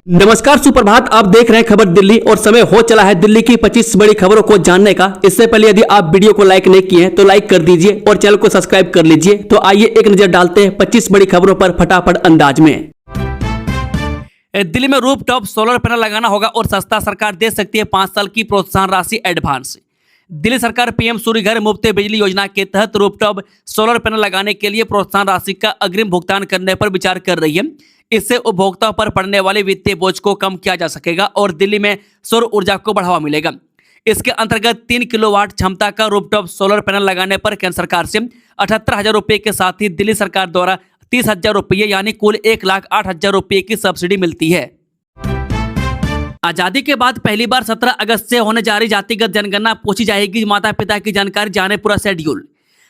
नमस्कार, सुप्रभात। आप देख रहे हैं खबर दिल्ली और समय हो चला है दिल्ली की 25 बड़ी खबरों को जानने का। इससे पहले यदि आप वीडियो को लाइक नहीं किए हैं तो लाइक कर दीजिए और चैनल को सब्सक्राइब कर लीजिए। तो आइए एक नजर डालते हैं 25 बड़ी खबरों पर फटाफट अंदाज में। दिल्ली में रूफटॉप सोलर पैनल लगाना होगा और सस्ता। सरकार दे सकती है 5 साल की प्रोत्साहन राशि एडवांस। दिल्ली सरकार पीएम सूर्य घर मुफ्त बिजली योजना के तहत रूफटॉप सोलर पैनल लगाने के लिए प्रोत्साहन राशि का अग्रिम भुगतान करने पर विचार कर रही है। इससे उपभोक्ताओं पर पड़ने वाले वित्तीय बोझ को कम किया जा सकेगा और दिल्ली में सौर ऊर्जा को बढ़ावा मिलेगा। इसके अंतर्गत 3 किलोवाट क्षमता का रूफटॉप सोलर पैनल लगाने पर केंद्र सरकार से 78,000 रुपये के साथ ही दिल्ली सरकार द्वारा 30,000 रुपये यानी कुल 1,08,000 रुपये की सब्सिडी मिलती है। आजादी के बाद पहली बार 17 अगस्त से होने जा रही जातिगत जनगणना पूछी जाएगी। माता पिता की जानकारी जाने पूरा शेड्यूल।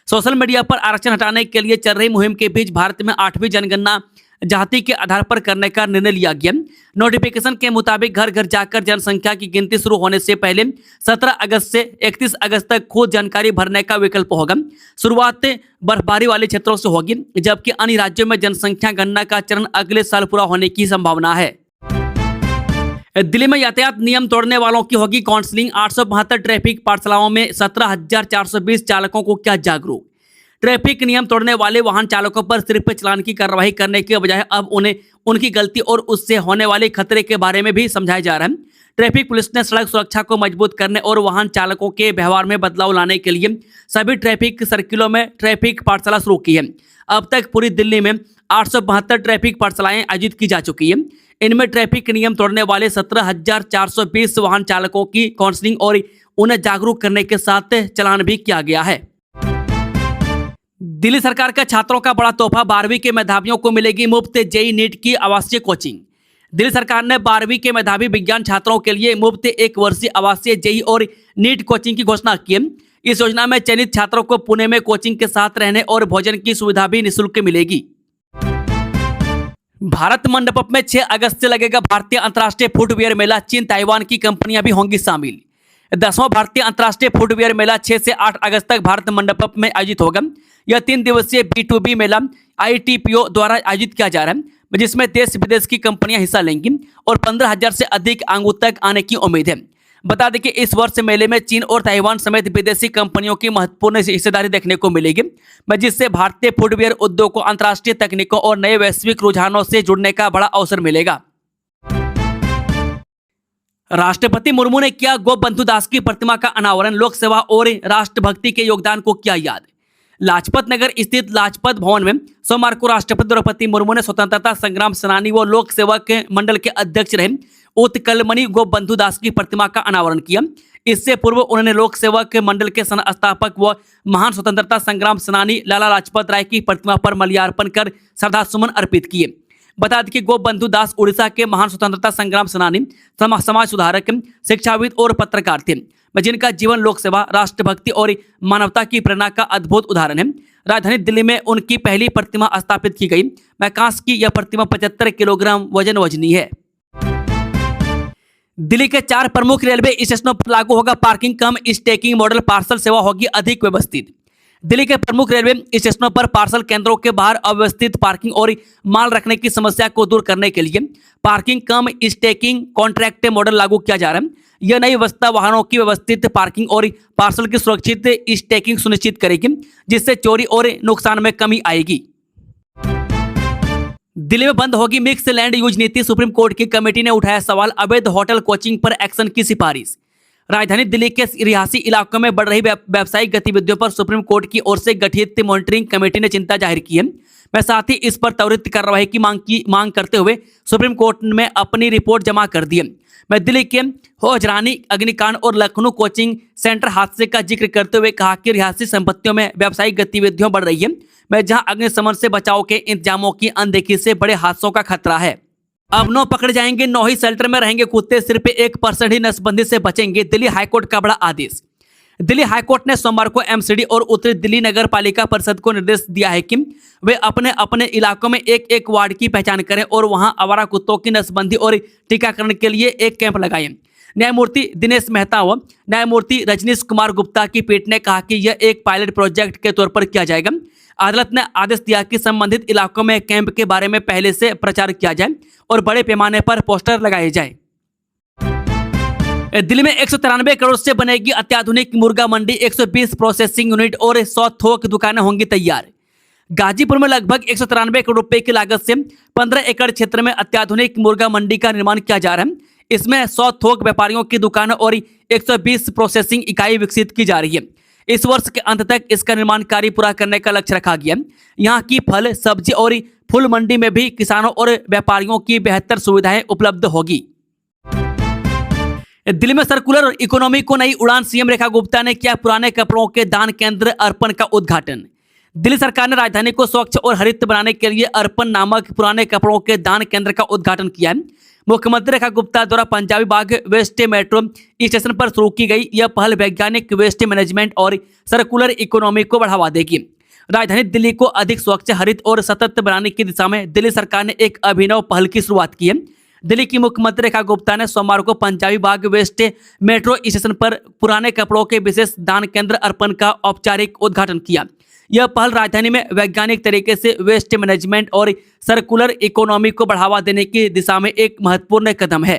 सोशल मीडिया पर आरक्षण हटाने के लिए चल रही मुहिम के बीच भारत में 8वीं जनगणना जाति के आधार पर करने का निर्णय लिया गया। नोटिफिकेशन के मुताबिक घर घर जाकर जनसंख्या की गिनती शुरू होने से पहले 17 अगस्त से 31 अगस्त तक खुद जानकारी भरने का विकल्प होगा। शुरुआत बर्फबारी वाले क्षेत्रों से होगी, जबकि अन्य राज्यों में जनसंख्या गणना का चरण अगले साल पूरा होने की संभावना है। दिल्ली में यातायात नियम तोड़ने वालों की होगी काउंसलिंग। 872 ट्रैफिक पाठशालाओं में 17,420 चालकों को किया जागरूक। ट्रैफिक नियम तोड़ने वाले वाहन चालकों पर सिर्फ चालान की कार्रवाई करने के बजाय अब उन्हें उनकी गलती और उससे होने वाले खतरे के बारे में भी समझाया जा रहा है। ट्रैफिक पुलिस ने सड़क सुरक्षा को मजबूत करने और वाहन चालकों के व्यवहार में बदलाव लाने के लिए सभी ट्रैफिक सर्किलों में ट्रैफिक पाठशाला शुरू की है। अब तक पूरी दिल्ली में 872 ट्रैफिक पाठशालाएं आयोजित की जा चुकी है। इनमें ट्रैफिक नियम तोड़ने वाले 17,420 वाहन चालकों की काउंसलिंग और उन्हें जागरूक करने के साथ चालान भी किया गया है। दिल्ली सरकार का छात्रों का बड़ा तोहफा। 12वीं के मेधावियों को मिलेगी मुफ्त जेईई नीट की आवासीय कोचिंग। दिल्ली सरकार ने 12वीं के मेधावी विज्ञान छात्रों के लिए मुफ्त 1 वर्षीय आवासीय जेईई और नीट कोचिंग की घोषणा की है। इस योजना में चयनित छात्रों को पुणे में कोचिंग के साथ रहने और भोजन की सुविधा भी निःशुल्क मिलेगी। भारत मंडपम में 6 अगस्त से लगेगा भारतीय अंतर्राष्ट्रीय फुटवियर मेला। चीन ताइवान की कंपनियां भी होंगी शामिल। 10वां भारतीय अंतर्राष्ट्रीय फुटवियर मेला 6 से 8 अगस्त तक भारत मंडपम में आयोजित होगा। यह 3 दिवसीय B2B मेला ITPO द्वारा आयोजित किया जा रहा है, जिसमें देश विदेश की कंपनियां हिस्सा लेंगी और 15,000 से अधिक आंगू तक आने की उम्मीद है। बता दें कि इस वर्ष मेले में चीन और ताइवान समेत विदेशी कंपनियों की महत्वपूर्ण हिस्सेदारी देखने को मिलेगी, जिससे भारतीय फुटवियर उद्योग को अंतर्राष्ट्रीय तकनीकों और नए वैश्विक रुझानों से जुड़ने का बड़ा अवसर मिलेगा। राष्ट्रपति मुर्मू ने किया गोपबंधु दास की प्रतिमा का अनावरण। लोक सेवा और राष्ट्रभक्ति के योगदान को किया याद। लाजपत नगर स्थित लाजपत भवन में सोमवार को राष्ट्रपति द्रौपदी मुर्मू ने स्वतंत्रता संग्राम सेनानी व लोक सेवा के मंडल के अध्यक्ष रहे उत्कलमणि गोपबंधु दास की प्रतिमा का अनावरण किया। इससे पूर्व उन्होंने लोक सेवा के मंडल के संस्थापक व महान स्वतंत्रता संग्राम सेनानी लाला लाजपत राय की प्रतिमा पर माल्यार्पण कर श्रद्धासुमन अर्पित किए। बता दें कि गोपबंधु दास उड़ीसा के महान स्वतंत्रता संग्राम सेनानी, समाज सुधारक, शिक्षाविद और पत्रकार थे, जिनका जीवन लोक सेवा, राष्ट्रभक्ति और मानवता की प्रेरणा का अद्भुत उदाहरण है। राजधानी दिल्ली में उनकी पहली प्रतिमा स्थापित की गई। कांस्य की यह प्रतिमा 75 किलोग्राम वजनी है। दिल्ली के 4 प्रमुख रेलवे स्टेशनों पर लागू होगा पार्किंग कम स्टेकिंग मॉडल। पार्सल सेवा होगी अधिक व्यवस्थित। दिल्ली के प्रमुख रेलवे स्टेशनों पर पार्सल केंद्रों के बाहर अव्यवस्थित पार्किंग और माल रखने की समस्या को दूर करने के लिए पार्किंग कम स्टेकिंग कॉन्ट्रैक्ट मॉडल लागू किया जा रहा है। यह नई व्यवस्था वाहनों की व्यवस्थित पार्किंग और पार्सल की सुरक्षित स्टेकिंग सुनिश्चित करेगी, जिससे चोरी और नुकसान में कमी आएगी। दिल्ली में बंद होगी मिक्स लैंड यूज नीति। सुप्रीम कोर्ट की कमेटी ने उठाया सवाल। अवैध होटल कोचिंग पर एक्शन की सिफारिश। राजधानी दिल्ली के रिहायशी इलाकों में बढ़ रही व्यावसायिक गतिविधियों पर सुप्रीम कोर्ट की ओर से गठित मॉनिटरिंग कमेटी ने चिंता जाहिर की है। साथ ही इस पर त्वरित कार्रवाई की मांग करते हुए सुप्रीम कोर्ट में अपनी रिपोर्ट जमा कर दी है। दिल्ली के हौजरानी अग्निकांड और लखनऊ कोचिंग सेंटर हादसे का जिक्र करते हुए कहा कि रिहायशी संपत्तियों में व्यावसायिक गतिविधियां बढ़ रही है, जहां अग्निशमन से बचाव के इंतजामों की अनदेखी से बड़े हादसों का खतरा है। अब 9 पकड़े जाएंगे, 9 ही शेल्टर में रहेंगे कुत्ते। सिर्फ 1% ही नसबंदी से बचेंगे। दिल्ली हाईकोर्ट का बड़ा आदेश। दिल्ली हाईकोर्ट ने सोमवार को एमसीडी और उत्तरी दिल्ली नगर पालिका परिषद को निर्देश दिया है कि वे अपने अपने इलाकों में एक वार्ड की पहचान करें और वहां आवारा कुत्तों की नसबंदी और टीकाकरण के लिए एक कैंप लगाएं। न्यायमूर्ति दिनेश मेहता व न्यायमूर्ति रजनीश कुमार गुप्ता की पीठ ने कहा कि यह एक पायलट प्रोजेक्ट के तौर पर किया जाएगा। अदालत ने आदेश दिया कि संबंधित इलाकों में कैंप के बारे में पहले से प्रचार किया जाए और बड़े पैमाने पर पोस्टर लगाए जाए। दिल्ली में 193 करोड़ से बनेगी अत्याधुनिक मुर्गा मंडी, 120 प्रोसेसिंग यूनिट और 100 थोक दुकानें होंगी तैयार। गाजीपुर में लगभग 193 करोड़ रुपए की लागत से 15 एकड़ क्षेत्र में अत्याधुनिक मुर्गा मंडी का निर्माण किया जा रहा है। इसमें 100 थोक व्यापारियों की दुकान और 120 प्रोसेसिंग इकाई विकसित की जा रही है। इस वर्ष के अंत तक इसका निर्माण कार्य पूरा करने का लक्ष्य रखा गया। यहाँ की फल, सब्जी और फूल मंडी में भी किसानों और व्यापारियों की बेहतर सुविधाएं उपलब्ध होगी। दिल्ली में सर्कुलर इकोनॉमी को नई उड़ान, सीएम रेखा गुप्ता ने किया पुराने कपड़ों के दान केंद्र अर्पण का उद्घाटन। दिल्ली सरकार ने राजधानी को स्वच्छ और हरित बनाने के लिए अर्पण नामक पुराने कपड़ों के दान केंद्र का उद्घाटन किया है। मुख्यमंत्री रेखा गुप्ता द्वारा पंजाबी बाग वेस्ट मेट्रो स्टेशन पर शुरू की गई यह पहल वैज्ञानिक वेस्ट मैनेजमेंट और सर्कुलर इकोनॉमी को बढ़ावा देगी। राजधानी दिल्ली को अधिक स्वच्छ, हरित और सतत बनाने की दिशा में दिल्ली सरकार ने एक अभिनव पहल की शुरुआत की है। दिल्ली की मुख्यमंत्री रेखा गुप्ता ने सोमवार को पंजाबी बाग वेस्ट मेट्रो स्टेशन पर पुराने कपड़ों के विशेष दान केंद्र अर्पण का औपचारिक उद्घाटन किया। यह पहल राजधानी में वैज्ञानिक तरीके से वेस्ट मैनेजमेंट और सर्कुलर इकोनॉमी को बढ़ावा देने की दिशा में एक महत्वपूर्ण कदम है।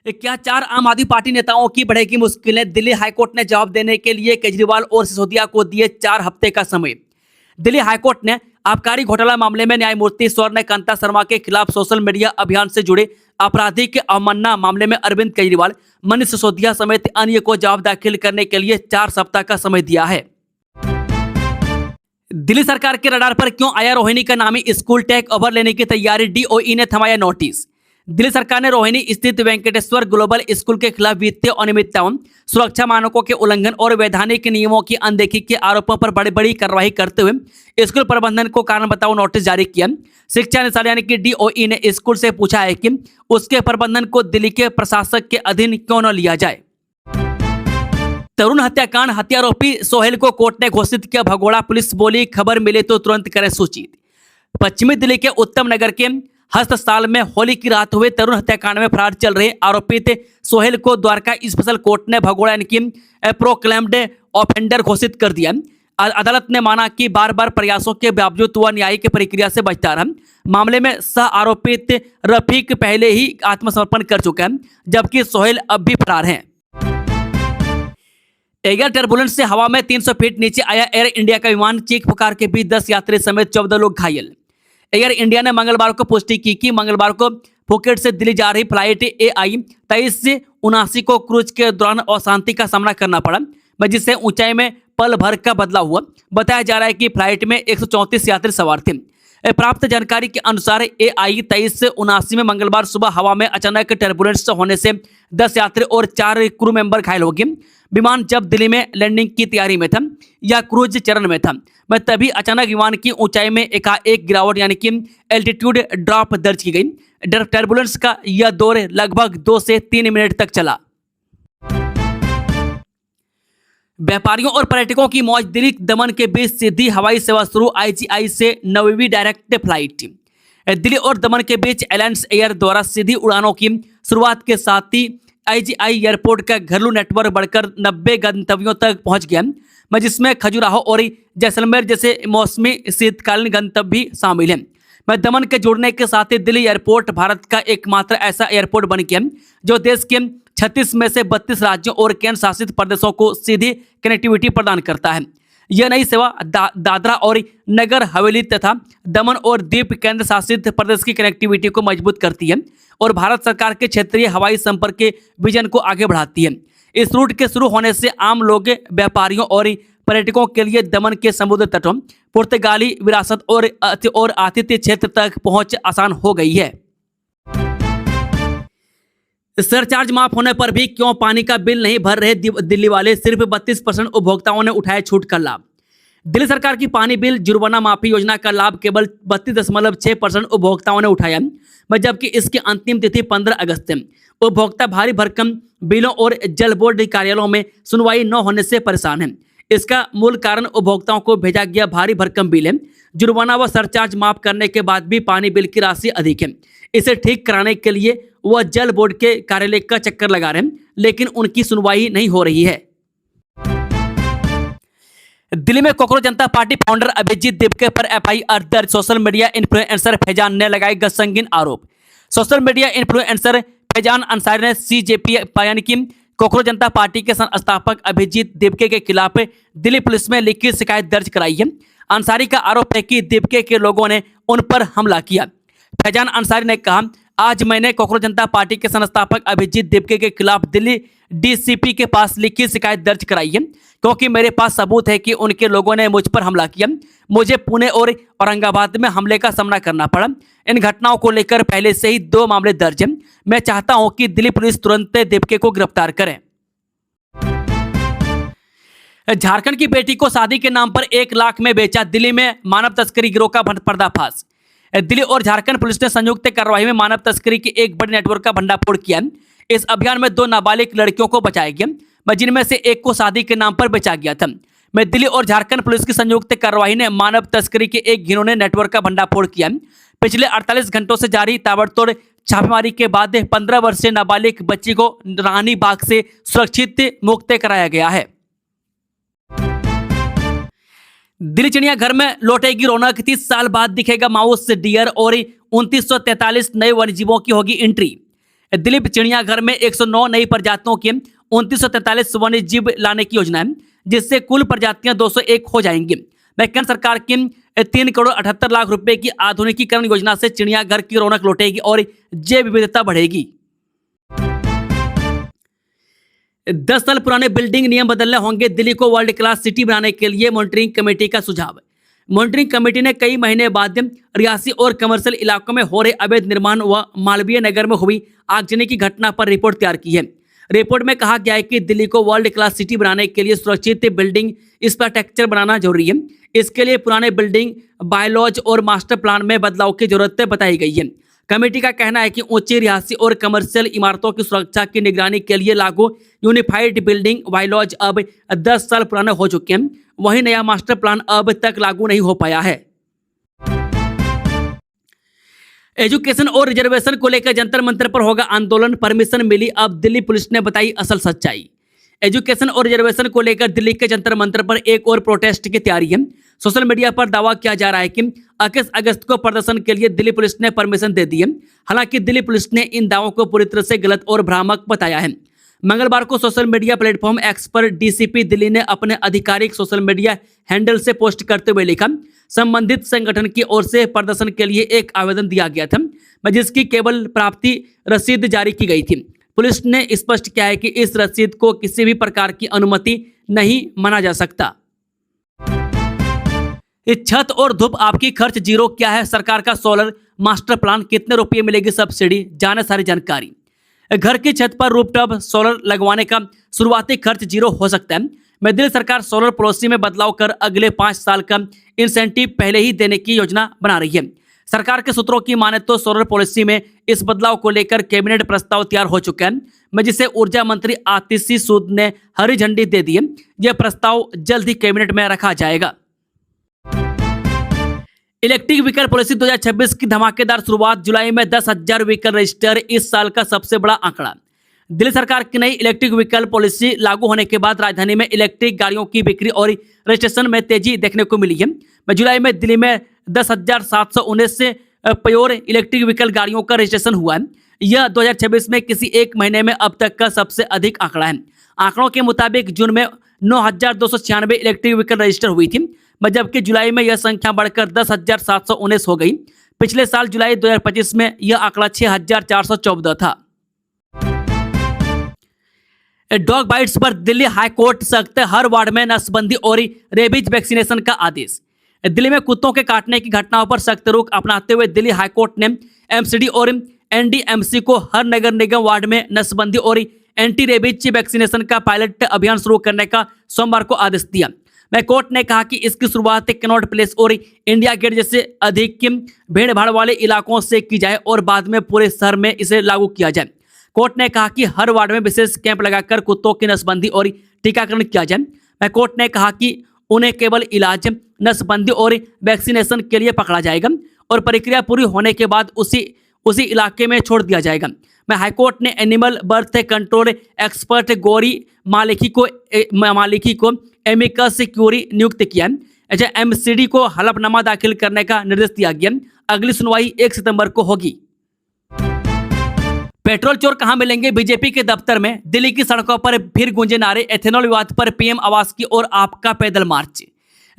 क्या 4 आम आदमी पार्टी नेताओं की बढ़ेगी मुश्किलें? दिल्ली हाईकोर्ट ने जवाब देने के लिए केजरीवाल और सिसोदिया को दिए 4 हफ्ते का समय। दिल्ली हाईकोर्ट ने आबकारी घोटाला मामले में न्यायमूर्ति स्वर्णकांता शर्मा के खिलाफ सोशल मीडिया अभियान से जुड़े आपराधिक अवमानना मामले में अरविंद केजरीवाल, मनीष सिसोदिया समेत अन्य को जवाब दाखिल करने के लिए 4 सप्ताह का समय दिया है। दिल्ली सरकार के रडार पर क्यों आया रोहिणी का नामी स्कूल? टेक ओवर लेने की तैयारी, डीओई ने थमाया नोटिस। दिल्ली सरकार ने रोहिणी स्थित वेंकटेश्वर ग्लोबल स्कूल के खिलाफ वित्तीय अनियमितताओं, सुरक्षा मानकों के उल्लंघन और वैधानिक नियमों की अनदेखी के आरोपों पर बड़ी कार्रवाई करते हुए स्कूल प्रबंधन को कारण बताओ नोटिस जारी किया। शिक्षा निदेशालय यानी कि डीओई ने स्कूल से पूछा है कि उसके प्रबंधन को दिल्ली के प्रशासक के अधीन क्यों न लिया जाए। तरुण हत्याकांड, हत्यारोपी सोहेल को कोर्ट ने घोषित किया भगोड़ा। पुलिस बोली खबर मिले तो तुरंत करें सूचित। पश्चिमी दिल्ली के उत्तम नगर के हस्तस्थाल में होली की रात हुए तरुण हत्याकांड में फरार चल रहे आरोपित सोहेल को द्वारका स्पेशल कोर्ट ने भगोड़ा यानी कि प्रोक्लेम्ड ऑफेंडर घोषित कर दिया। अदालत ने माना कि बार बार प्रयासों के बावजूद वह न्यायिक प्रक्रिया से बचता रहा। मामले में सह आरोपित रफीक पहले ही आत्मसमर्पण कर चुका है, जबकि सोहेल अब भी फरार है। एयर टर्बुलेंस से हवा में 300 फीट नीचे आया एयर इंडिया का विमान, चीख पुकार के बीच 10 यात्री समेत 14 लोग घायल। एयर इंडिया ने मंगलवार को पुष्टि की कि मंगलवार को फुकेट से दिल्ली जा रही फ्लाइट AI 2379 को क्रूज के दौरान अशांति का सामना करना पड़ा, जिससे ऊंचाई में पल भर का बदलाव हुआ। बताया जा रहा है कि फ्लाइट में 134 यात्री सवार थे। प्राप्त जानकारी के अनुसार AI 2379 में मंगलवार सुबह हवा में अचानक टर्बुलेंस होने से 10 यात्री और 4 क्रू मेंबर घायल हो गए। विमान जब दिल्ली में लैंडिंग की तैयारी में था या क्रूज चरण में था, तभी अचानक विमान की ऊंचाई में एकाएक गिरावट यानी कि एल्टीट्यूड ड्रॉप दर्ज की गई। टर्बुलेंस का यह दौर लगभग 2 से 3 मिनट तक चला। व्यापारियों और पर्यटकों की मौज, दिल्ली दमन के बीच सीधी हवाई सेवा शुरू, IGI से 9वीं डायरेक्ट फ्लाइट। दिल्ली और दमन के बीच एलायंस एयर द्वारा सीधी उड़ानों की शुरुआत के साथ ही IGI एयरपोर्ट का घरेलू नेटवर्क बढ़कर 90 गंतव्यों तक पहुंच गया, जिसमें खजुराहो और जैसलमेर जैसे मौसमी शीतकालीन गंतव्य भी शामिल हैं। दमन के जुड़ने के साथ ही दिल्ली एयरपोर्ट भारत का एकमात्र ऐसा एयरपोर्ट बन गया जो देश के 36 में से 32 राज्यों और केंद्र शासित प्रदेशों को सीधी कनेक्टिविटी प्रदान करता है। यह नई सेवा दादरा और नगर हवेली तथा दमन और दीप केंद्र शासित प्रदेश की कनेक्टिविटी को मजबूत करती है और भारत सरकार के क्षेत्रीय हवाई संपर्क के विजन को आगे बढ़ाती है। इस रूट के शुरू होने से आम लोग, व्यापारियों और पर्यटकों के लिए दमन के समुद्र तटों, पुर्तगाली विरासत और आतिथ्य क्षेत्र तक पहुंच आसान हो गई है। सरचार्ज माफ होने पर भी क्यों पानी का बिल नहीं भर रहे दिल्ली वाले? सिर्फ 32% उपभोक्ताओं ने उठाया छूट का लाभ। दिल्ली सरकार की पानी बिल जुर्माना माफी योजना का लाभ केवल 32.6% उपभोक्ताओं ने उठाया, जबकि इसकी अंतिम तिथि 15 अगस्त है। उपभोक्ता भारी भरकम बिलों और जल बोर्ड कार्यालयों में सुनवाई न होने से परेशान है। इसका मूल कारण उपभोक्ताओं को भेजा गया भारी भरकम बिल है। जुर्माना व सरचार्ज माफ करने के बाद भी पानी बिल की राशि अधिक है। इसे ठीक कराने के लिए वह जल बोर्ड के कार्यालय का चक्कर लगा रहे हैं, लेकिन उनकी सुनवाई नहीं हो रही है। दिल्ली में कॉकरोच जनता पार्टी फाउंडर अभिजीत दिपके पर एफआईआर दर्ज। सोशल मीडिया इन्फ्लुएंसर फैजान ने लगाए गए संगीन आरोप। Social media influencer Faizan Ansari ने सीजेपी यानी कि कॉकरोच जनता पार्टी के संस्थापक अभिजीत दिपके के खिलाफ दिल्ली पुलिस में लिखित शिकायत दर्ज कराई है। अंसारी का आरोप है कि दिपके के लोगों ने उन पर हमला किया। फैजान अंसारी ने कहा, आज मैंने कॉकरोच जनता पार्टी के संस्थापक अभिजीत दिपके के खिलाफ दिल्ली डीसीपी के पास लिखित शिकायत दर्ज कराई है, क्योंकि मेरे पास सबूत है कि उनके लोगों ने मुझ पर हमला किया। मुझे पुणे और औरंगाबाद में हमले का सामना करना पड़ा। इन घटनाओं को लेकर पहले से ही 2 मामले दर्ज हैं। मैं चाहता हूं कि दिल्ली पुलिस तुरंत दिपके को गिरफ्तार करे। झारखंड की बेटी को शादी के नाम पर 1 लाख में बेचा। दिल्ली में मानव तस्करी गिरोह का पर्दाफाश। दिल्ली और झारखंड पुलिस ने संयुक्त कार्रवाई में मानव तस्करी के एक बड़े नेटवर्क का भंडाफोड़ किया। इस अभियान में 2 नाबालिग लड़कियों को बचाया गया, जिनमें से एक को शादी के नाम पर बेचा गया था। दिल्ली और झारखंड पुलिस की संयुक्त कार्रवाई ने मानव तस्करी के एक घिनौने नेटवर्क का भंडाफोड़ किया। पिछले 48 घंटों से जारी ताबड़तोड़ छापेमारी के बाद 15 वर्षीय नाबालिग बच्ची को रानी बाग से सुरक्षित मुक्त कराया गया है। दिल्ली चिड़ियाघर में लौटेगी रौनक। 30 साल बाद दिखेगा माउस, डियर और 2943 नए वन्यजीवों की होगी एंट्री। दिल्ली चिड़ियाघर में 109 नई प्रजातियों के 2943 वन्यजीव लाने की योजना है, जिससे कुल प्रजातियां 201 हो जाएंगी। केंद्र सरकार की 3 करोड़ 78 लाख रुपए की आधुनिकीकरण योजना से चिड़ियाघर की रौनक लौटेगी और जैव विविधता बढ़ेगी। 10 साल पुराने बिल्डिंग नियम बदलने होंगे। दिल्ली को वर्ल्ड क्लास सिटी बनाने के लिए मॉनिटरिंग कमेटी का सुझाव। मॉनिटरिंग कमेटी ने कई महीने बाद रियासी और कमर्शियल इलाकों में हो रहे अवैध निर्माण व मालवीय नगर में हुई आगजनी की घटना पर रिपोर्ट तैयार की है। रिपोर्ट में कहा गया है कि दिल्ली को वर्ल्ड क्लास सिटी बनाने के लिए सुरक्षित बिल्डिंग इंफ्रास्ट्रक्चर बनाना जरूरी है। इसके लिए पुराने बिल्डिंग बायलॉज और मास्टर प्लान में बदलाव की जरूरत बताई गई है। कमेटी का कहना है कि ऊंची रिहायशी और कमर्शियल इमारतों की सुरक्षा की निगरानी के लिए लागू यूनिफाइड बिल्डिंग बायलॉज अब 10 साल पुराने हो चुके हैं। वहीं नया मास्टर प्लान अब तक लागू नहीं हो पाया है। एजुकेशन और रिजर्वेशन को लेकर जंतर मंतर पर होगा आंदोलन, परमिशन मिली, अब दिल्ली पुलिस ने बताई असल सच्चाई। एजुकेशन और रिजर्वेशन को लेकर दिल्ली के जंतर मंतर पर एक और प्रोटेस्ट की तैयारी है। सोशल मीडिया पर दावा किया जा रहा है कि 21 अगस्त को प्रदर्शन के लिए दिल्ली पुलिस ने परमिशन दे दी है। हालांकि दिल्ली पुलिस ने इन दावों को पूरी तरह से गलत और भ्रामक बताया है। मंगलवार को सोशल मीडिया प्लेटफॉर्म एक्स पर डीसीपी दिल्ली ने अपने आधिकारिक सोशल मीडिया हैंडल से पोस्ट करते हुए लिखा, संबंधित संगठन की ओर से प्रदर्शन के लिए एक आवेदन दिया गया था, जिसकी केवल प्राप्ति रसीद जारी की गई थी। पुलिस ने स्पष्ट किया है कि इस रसीद को किसी भी प्रकार की अनुमति नहीं माना जा सकता। छत और धूप आपकी खर्च जीरो, क्या है सरकार का सोलर मास्टर प्लान, कितने रुपये मिलेगी सब्सिडी, जाने सारी जानकारी। घर की छत पर रूफटॉप सोलर लगवाने का शुरुआती खर्च जीरो हो सकता है। दिल्ली सरकार सोलर पॉलिसी में बदलाव कर अगले 5 साल का इंसेंटिव पहले ही देने की योजना बना रही है। सरकार के सूत्रों की माने तो सोलर पॉलिसी में इस बदलाव को लेकर कैबिनेट प्रस्ताव तैयार हो चुका है, जिसे ऊर्जा मंत्री आतिशी सूद ने हरी झंडी दे दी है। यह प्रस्ताव जल्द ही कैबिनेट में रखा जाएगा। इलेक्ट्रिक व्हीकल पॉलिसी 2026 की धमाकेदार शुरुआत, जुलाई में 10,000 व्हीकल रजिस्टर, इस साल का सबसे बड़ा आंकड़ा। दिल्ली सरकार की नई इलेक्ट्रिक व्हीकल पॉलिसी लागू होने के बाद राजधानी में इलेक्ट्रिक गाड़ियों की बिक्री और रजिस्ट्रेशन में तेजी देखने को मिली है। जुलाई में दिल्ली में 10,719 से प्योर इलेक्ट्रिक व्हीकल गाड़ियों का रजिस्ट्रेशन हुआ है। यह 2026 में किसी एक महीने में अब तक का सबसे अधिक आंकड़ा है। आंकड़ों के मुताबिक जून में 9,296 इलेक्ट्रिक व्हीकल रजिस्टर हुई थी, जबकि जुलाई में यह संख्या बढ़कर 10,719 हो गई। पिछले साल जुलाई 2025 में यह आंकड़ा 6,414 था। डॉग बाइट्स पर दिल्ली हाईकोर्ट सख्त, हर वार्ड में नसबंदी और रेबीज वैक्सीनेशन का आदेश। दिल्ली में कुत्तों के काटने की घटनाओं पर सख्त रुख अपनाते हुए दिल्ली हाईकोर्ट ने एमसीडी और एनडीएमसी को हर नगर निगम वार्ड में नसबंदी और एंटी रेबीज वैक्सीनेशन का पायलट अभियान शुरू करने का सोमवार को आदेश दिया। कोर्ट ने कहा कि इसकी शुरुआत कनॉट प्लेस और इंडिया गेट जैसे अधिक भीड़ भाड़ वाले इलाकों से की जाए और बाद में पूरे शहर में इसे लागू किया जाए। कोर्ट ने कहा कि हर वार्ड में विशेष कैंप लगाकर कुत्तों की नसबंदी और टीकाकरण किया जाए। कोर्ट ने कहा कि उन्हें केवल इलाज, नसबंदी और वैक्सीनेशन के लिए पकड़ा जाएगा और प्रक्रिया पूरी होने के बाद उसी इलाके में छोड़ दिया जाएगा। में हाईकोर्ट ने animal birth control expert Gauri Maulekhi को एमिकस क्यूरी नियुक्त किया। एमसीडी को हलफनामा दाखिल करने का निर्देश दिया गया। अगली सुनवाई 1 सितंबर को होगी। पेट्रोल चोर कहां मिलेंगे? बीजेपी के दफ्तर में। दिल्ली की सड़कों पर फिर गूंजे नारे। एथेनॉल विवाद पर पीएम आवास की ओर आपका पैदल मार्च।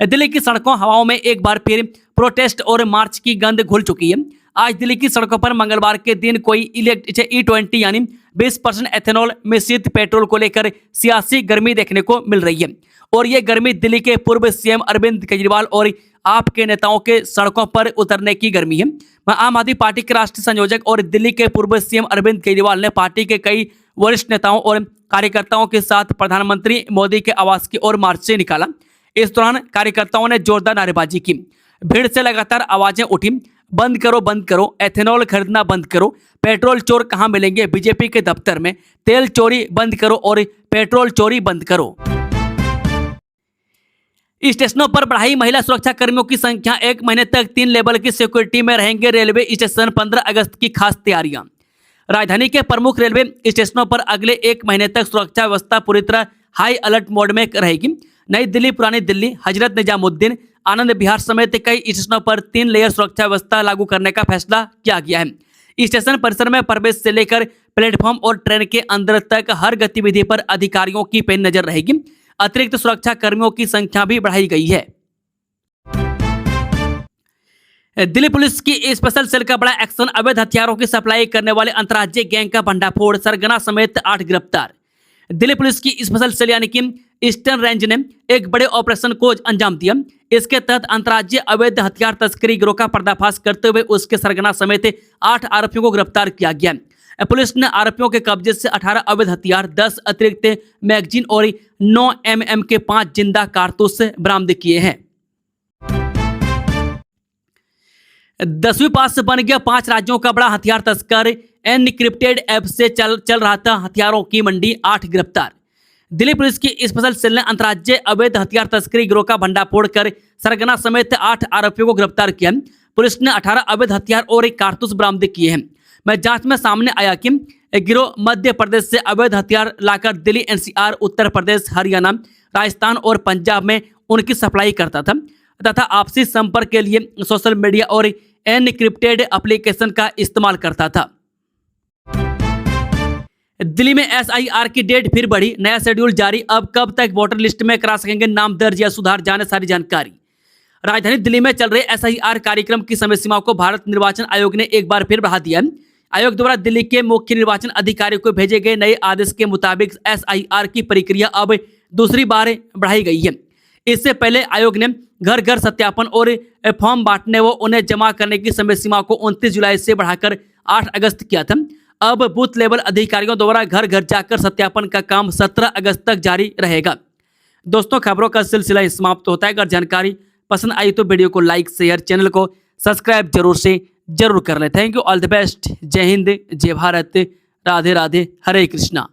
दिल्ली की सड़कों हवाओं में एक बार फिर प्रोटेस्ट और मार्च की गंध घुल चुकी है। आज दिल्ली की सड़कों पर मंगलवार के दिन कोई E20 यानी 20% एथेनॉल मिश्रित पेट्रोल को लेकर सियासी गर्मी देखने को मिल रही है। और ये गर्मी दिल्ली के पूर्व सीएम अरविंद केजरीवाल और आप के नेताओं के सड़कों पर उतरने की गर्मी है। आम आदमी पार्टी के राष्ट्रीय संयोजक और दिल्ली के पूर्व सीएम अरविंद केजरीवाल ने पार्टी के कई वरिष्ठ नेताओं और कार्यकर्ताओं के साथ प्रधानमंत्री मोदी के आवास की ओर मार्च से निकाला। इस दौरान कार्यकर्ताओं ने जोरदार नारेबाजी की। भीड़ से लगातार आवाजें उठी, बंद करो, एथेनॉल खरीदना बंद करो, पेट्रोल चोर कहां मिलेंगे बीजेपी के दफ्तर में, तेल चोरी बंद करो और पेट्रोल चोरी बंद करो। स्टेशनों पर बढ़ाई महिला सुरक्षा कर्मियों की संख्या। 1 महीने तक 3 लेवल की सिक्योरिटी में रहेंगे रेलवे स्टेशन। 15 अगस्त की खास तैयारियां। राजधानी के प्रमुख रेलवे स्टेशनों पर अगले 1 महीने तक सुरक्षा व्यवस्था पूरी तरह हाई अलर्ट मोड में रहेगी। नई दिल्ली, पुरानी दिल्ली, हजरत निजामुद्दीन, आनंद विहार समेत कई स्टेशनों पर 3 लेयर सुरक्षा व्यवस्था लागू करने का फैसला किया गया है। स्टेशन परिसर में प्रवेश से लेकर प्लेटफॉर्म और ट्रेन के अंदर तक हर गतिविधि पर अधिकारियों की पैनी नजर रहेगी। अतिरिक्त सुरक्षा कर्मियों की संख्या भी बढ़ाई गई है। दिल्ली पुलिस की स्पेशल सेल का बड़ा एक्शन। अवैध हथियारों की सप्लाई करने वाले अंतर्राज्यीय गैंग का भंडाफोड़। सरगना समेत 8 गिरफ्तार। दिल्ली पुलिस की स्पेशल सेल यानी कि ईस्टर्न रेंज ने एक बड़े ऑपरेशन को अंजाम दिया। इसके तहत अंतर्राज्यीय अवैध हथियार तस्करी गिरोह का पर्दाफाश करते हुए उसके सरगना समेत 8 आरोपियों को गिरफ्तार किया गया। पुलिस ने आरोपियों के कब्जे से 18 अवैध हथियार, 10 अतिरिक्त मैगजीन और 9 mm के 5 जिंदा कारतूस बरामद किए हैं। 10वीं पास बन गया 5 राज्यों का बड़ा हथियार तस्कर। एनक्रिप्टेड ऐप से चल रहा था हथियारों की मंडी। 8 गिरफ्तार। दिल्ली पुलिस की स्पेशल सेल ने अंतर्राज्यीय अवैध हथियार तस्करी गिरोह का भंडाफोड़ कर सरगना समेत 8 आरोपियों को गिरफ्तार किया। पुलिस ने 18 अवैध हथियार और एक कारतूस बरामद किए हैं। जांच में सामने आया कि गिरोह मध्य प्रदेश से अवैध हथियार लाकर दिल्ली, NCR, उत्तर प्रदेश, हरियाणा, राजस्थान और पंजाब में उनकी सप्लाई करता था तथा आपसी संपर्क के लिए सोशल मीडिया और एनक्रिप्टेड एप्लीकेशन का इस्तेमाल करता था। दिल्ली में SIR की डेट फिर बढ़ी। नया शेड्यूल जारी। अब कब तक वोटर लिस्ट में करा सकेंगे नाम दर्ज या सुधार, जाने सारी जानकारी। राजधानी दिल्ली में चल रहे SIR कार्यक्रम की समय सीमा को भारत निर्वाचन आयोग ने एक बार फिर बढ़ा दिया। आयोग द्वारा दिल्ली के मुख्य निर्वाचन अधिकारी को भेजे गए नए आदेश के मुताबिक SIR की प्रक्रिया अब दूसरी बार बढ़ाई गई है। इससे पहले आयोग ने घर घर सत्यापन और फॉर्म बांटने व उन्हें जमा करने की समय सीमा को 29 जुलाई से बढ़ाकर 8 अगस्त किया था। अब बूथ लेवल अधिकारियों द्वारा घर घर जाकर सत्यापन का काम 17 अगस्त तक जारी रहेगा। दोस्तों, खबरों का सिलसिला समाप्त होता है। अगर जानकारी पसंद आई तो वीडियो को लाइक, शेयर, चैनल को सब्सक्राइब जरूर कर लें। Thank you, all the best. जय हिंद, जय भारत, राधे राधे, हरे कृष्णा।